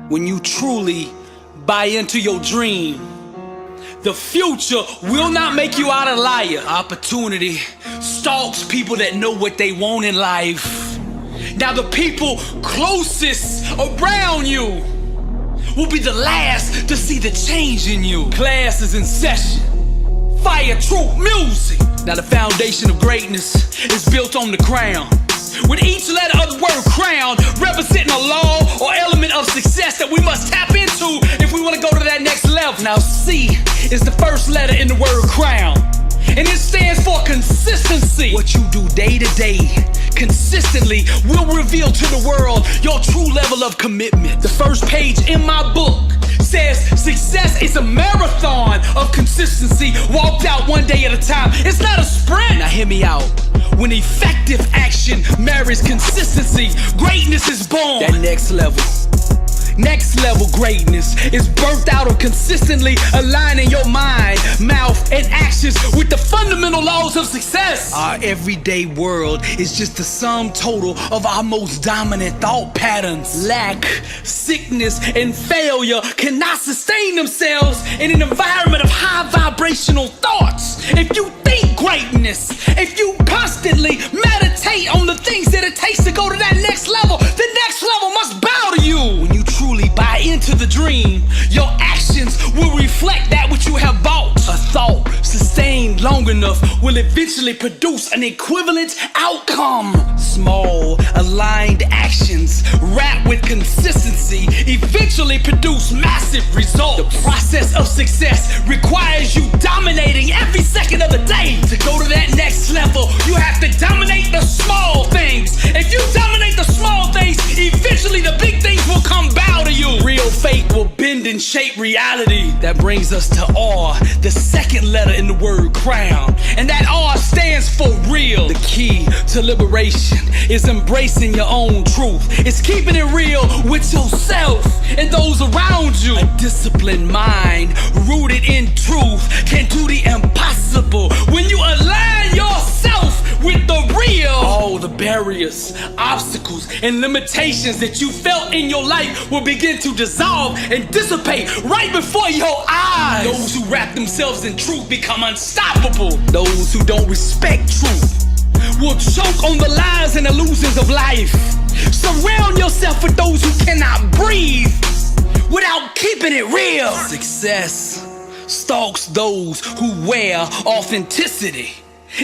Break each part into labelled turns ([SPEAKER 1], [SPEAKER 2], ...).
[SPEAKER 1] when you truly buy into your dream. The future will not make you out a liar. Opportunity stalks people that know what they want in life. Now the people closest around you will be the last to see the change in you. Class is in session. Fire truth music. Now the foundation of greatness is built on the crown, with each letter of the word crown representing a law or element of success that we must tap into if we want to go to that next level. Now C is the first letter in the word crown, and it stands for consistency. What you do day to day consistently will reveal to the world your true level of commitment. The first page in my book says success is a marathon of consistency walked out one day at a time. It's not a sprint. Now hear me out. When effective action marries consistency, greatness is born. That next level greatness is birthed out of consistently aligning your mind, mouth, and actions with the fundamental laws of success. Our everyday world is just the sum total of our most dominant thought patterns. Lack, sickness, and failure cannot sustain themselves in an environment of high vibrational thoughts. If you think greatness, if you constantly meditate on the things that it takes to go to that next level, the next level must bow to you. When you truly buy into the dream, your actions will reflect that which you have bought. A thought sustained long enough will eventually produce an equivalent outcome. Small, aligned actions wrapped with consistency eventually produce massive results. The process of success requires you dominating every second of the day. To go to that next level, you have to dominate the small things. If you dominate the small things, eventually the big things will come bow to you. Real faith will bend and shape reality. That brings us to R, the second letter in the word crown. And that R stands for real. The key to liberation is embracing your own truth. It's keeping it real with yourself and those around you. A disciplined mind rooted in truth can do the impossible. When you align yourself with the real, all the barriers, obstacles, and limitations that you felt in your life will begin to dissolve and dissipate right before your eyes. Those who wrap themselves in truth become unstoppable. Those who don't respect truth will choke on the lies and illusions of life. Surround yourself with those who cannot breathe without keeping it real. Success stalks those who wear authenticity.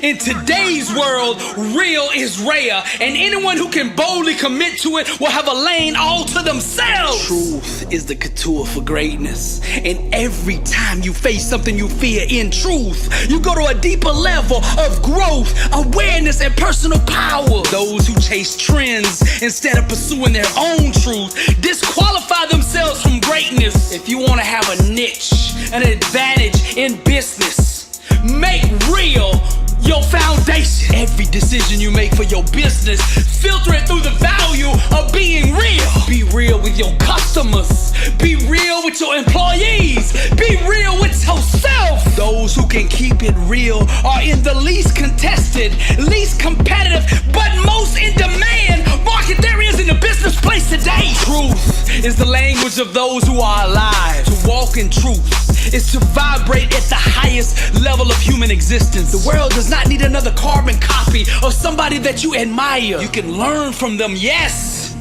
[SPEAKER 1] In today's world, real is rare, and anyone who can boldly commit to it will have a lane all to themselves. Truth is the couture for greatness, and every time you face something you fear in truth, you go to a deeper level of growth, awareness, and personal power. Those who chase trends instead of pursuing their own truth disqualify themselves from greatness. If you want to have a niche, an advantage in business, make real your foundation. Every decision you make for your business, filter it through the value of being real. Be real with your customers. Be real with your employees. Be real with yourself. Those who can keep it real are in the least contested, least competitive, but most in demand market there is in the business place today. Truth is the language of those who are alive. To walk in truth is to vibrate at the highest level of human existence. The world does not need another carbon copy of somebody that you admire. You can learn from them, yes,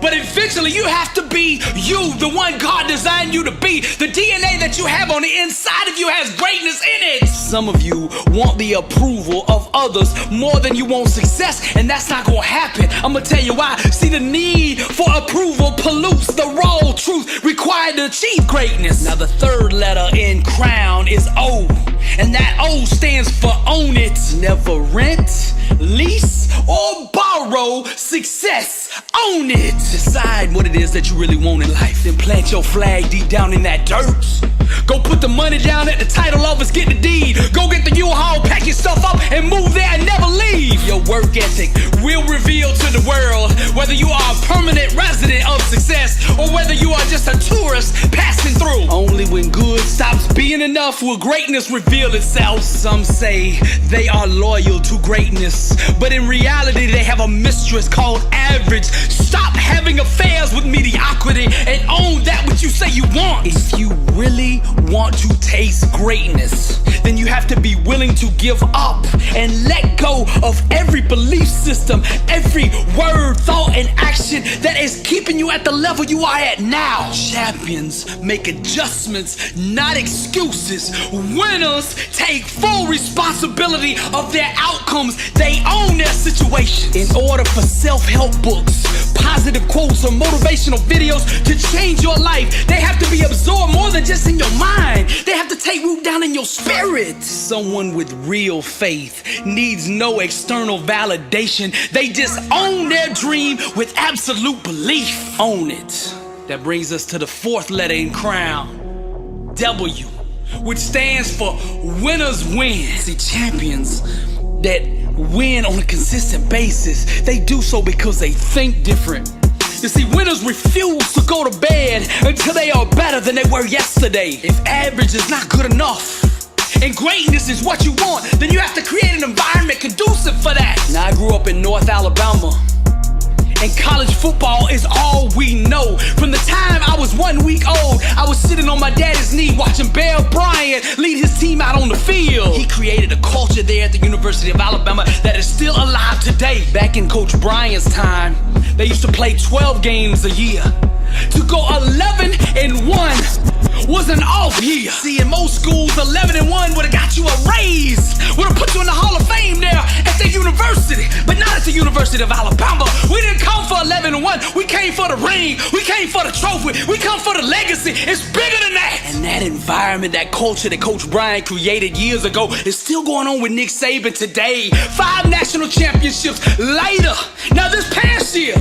[SPEAKER 1] but eventually you have to be you, the one God designed you to be. The DNA that you have on the inside of you has greatness in it. Some of you want the approval of others more than you want success, and that's not gonna happen. I'm gonna tell you why. See, the need for approval pollutes the raw truth required to achieve greatness. Now the third letter in crown is O, and that O stands for own it. Never rent, lease, or borrow success. Own it. Decide what it is that you really want in life. Then plant your flag deep down in that dirt. Go put the money down at the title office, get the deed. Go get the U-Haul, pack your stuff up, and move there and never leave. Your work ethic will reveal to the world whether you are a permanent resident of success or whether you are just a tourist passing through. Only when good stops being enough will greatness reveal itself. Some say they are loyal to greatness, but in reality they have a mistress called average. Stop having affairs with mediocrity, and own that which you say you want. If you really want to taste greatness, then you have to be willing to give up and let go of every belief system, every word, thought, and action that is keeping you at the level you are at now. Champions make adjustments, not excuses. Winners take full responsibility of their outcomes. They own their situations. In order for self-help books, positive quotes, or motivational videos to change your life, they have to be absorbed more than just in your mind. They have to take root down in your spirit. Someone with real faith needs no external validation. They just own their dream with absolute belief. Own it. That brings us to the fourth letter in crown, W, which stands for winners win. See, champions that win on a consistent basis, they do so because they think different. You see, winners refuse to go to bed until they are better than they were yesterday. If average is not good enough and greatness is what you want, then you have to create an environment conducive for that. Now, I grew up in North Alabama, and college football is all we know. From the time I was 1 week old, I was sitting on my daddy's knee watching Bear Bryant lead his team out on the field. He created a culture there at the University of Alabama that is still alive today. Back in Coach Bryant's time, they used to play 12 games a year. To go 11-1 was an off year. See, in most schools, 11-1 would have got you a raise, would have put you in the Hall of Fame there at the university, but not at the University of Alabama. We didn't come for 11-1. We came for the ring. We came for the trophy. We come for the legacy. It's bigger than that. And that environment, that culture that Coach Bryant created years ago is still going on with Nick Saban today. 5 national championships later. Now, this past year,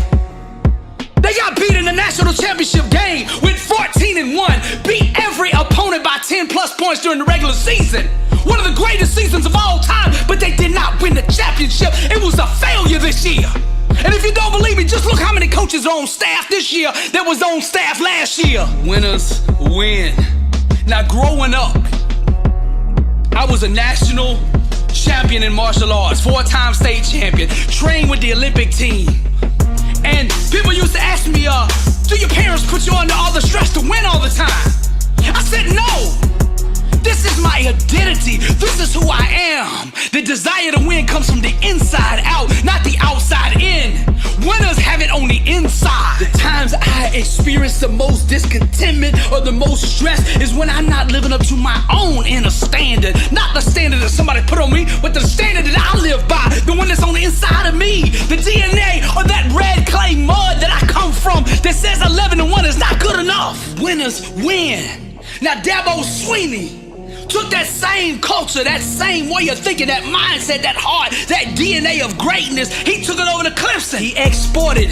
[SPEAKER 1] they got beat in the national championship game, went 14-1, beat every opponent by 10+ points during the regular season. One of the greatest seasons of all time, but they did not win the championship. It was a failure this year. And if you don't believe me, just look how many coaches are on staff this year that was on staff last year. Winners win. Now, growing up, I was a national champion in martial arts, 4-time state champion, trained with the Olympic team. And people used to ask me, do your parents put you under all the stress to win all the time? I said, no. This is my identity. This is who I am. The desire to win comes from the inside out, not the outside in. Winners have it on the inside. The times I experience the most discontentment or the most stress is when I'm not living up to my own inner standard. Not the standard that somebody put on me, but the standard that I live by. The one that's on the inside of me. The DNA or that red clay mud that I come from that says 11-1 is not good enough. Winners win. Now, Dabo Swinney took that same culture, that same way of thinking, that mindset, that heart, that DNA of greatness. He took it over to Clemson. He exported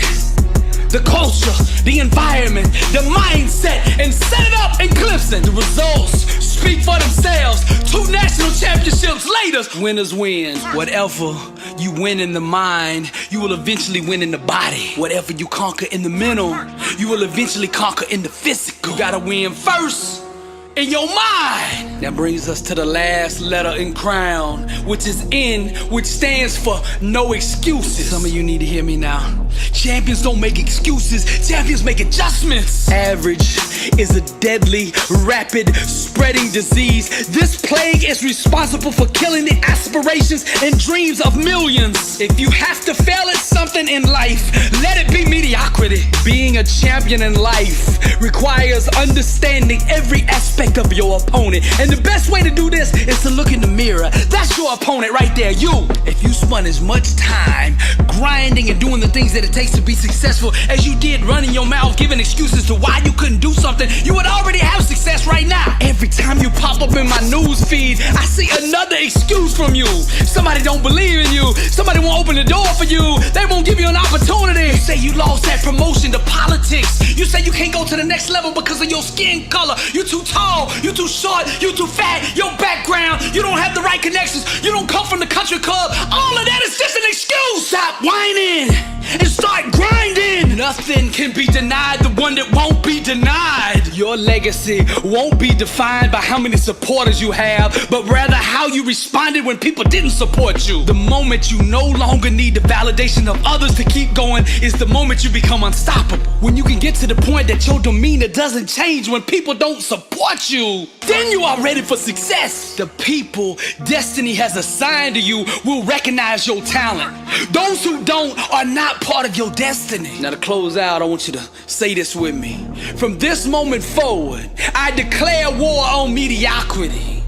[SPEAKER 1] the culture, the environment, the mindset, and set it up in Clemson. The results speak for themselves. 2 national championships later, winners win. Whatever you win in the mind, you will eventually win in the body. Whatever you conquer in the mental, you will eventually conquer in the physical. You gotta win first in your mind. That brings us to the last letter in crown, which is N, which stands for no excuses. Some of you need to hear me now. Champions don't make excuses. Champions make adjustments. Average is a deadly, rapid spreading disease. This plague is responsible for killing the aspirations and dreams of millions. If you have to fail at something in life, let it be mediocrity. Being a champion in life requires understanding every aspect of your opponent. And the best way to do this is to look in the mirror. That's your opponent right there, you. If you spend as much time grinding and doing the things that it takes to be successful as you did running your mouth, giving excuses to why you couldn't do something, you would already have success right now. Every time you pop up in my news feed, I see another excuse from you. Somebody don't believe in you. Somebody won't open the door for you. They won't give you an opportunity. You say you lost that promotion to politics. You say you can't go to the next level because of your skin color. You too tall, you too short, you too fat, your background, you don't have the right connections, you don't come from the country club. All of that is just an excuse. Stop whining and start grinding. Nothing can be denied the one that won't be denied. Your legacy won't be defined by how many supporters you have, but rather how you responded when people didn't support you. The moment you no longer need the validation of others to keep going is the moment you become unstoppable. When you can get to the point that your demeanor doesn't change when people don't support you, then you are ready for success. The people destiny has assigned to you will recognize your talent. Those who don't are not part of your destiny. Now to close out, I want you to say this with me. From this moment forward, I declare war on mediocrity.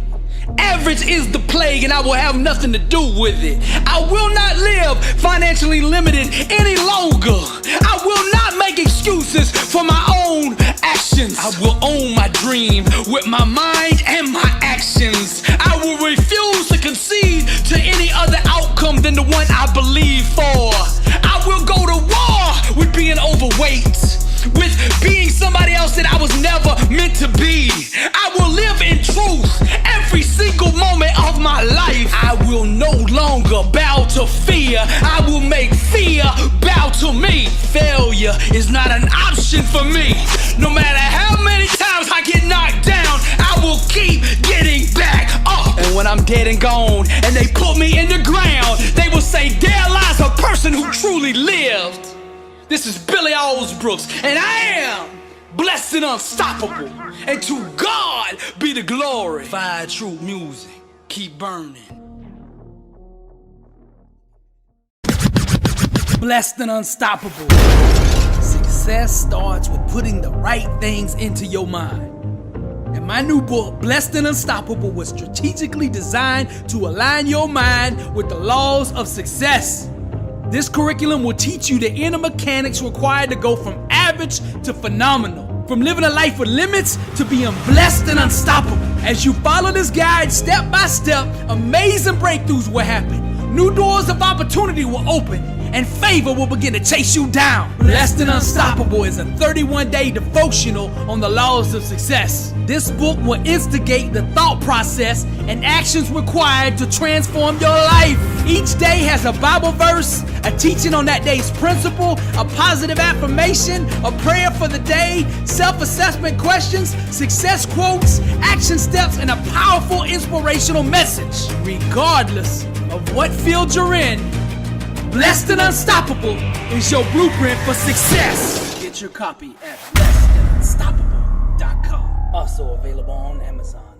[SPEAKER 1] Average is the plague and I will have nothing to do with it. I will not live financially limited any longer. I will not make excuses for my own actions. I will own my dream with my mind and my actions. I will refuse to concede to any other outcome than the one I believe for. I will go to war with being overweight, with being somebody else that I was never meant to be. I will live in truth every single moment of my life. I will no longer bow to fear. I will make fear bow to me. Failure is not an option for me. No matter how many times I get knocked down, I will keep getting back up. And when I'm dead and gone and they put me in the ground, they will say, there lies a person who truly lived. This is Billy Alsbrooks, and I am blessed and unstoppable. And to God be the glory. Fire true music, keep burning. Blessed and unstoppable. Success starts with putting the right things into your mind. And my new book, Blessed and Unstoppable, was strategically designed to align your mind with the laws of success. This curriculum will teach you the inner mechanics required to go from average to phenomenal, from living a life with limits to being blessed and unstoppable. As you follow this guide step by step, amazing breakthroughs will happen. New doors of opportunity will open, and favor will begin to chase you down. Blessed and Unstoppable is a 31-day devotional on the laws of success. This book will instigate the thought process and actions required to transform your life. Each day has a Bible verse, a teaching on that day's principle, a positive affirmation, a prayer for the day, self-assessment questions, success quotes, action steps, and a powerful inspirational message. Regardless of what field you're in, Blessed and Unstoppable is your blueprint for success. Get your copy at blessedandunstoppable.com. Also available on Amazon.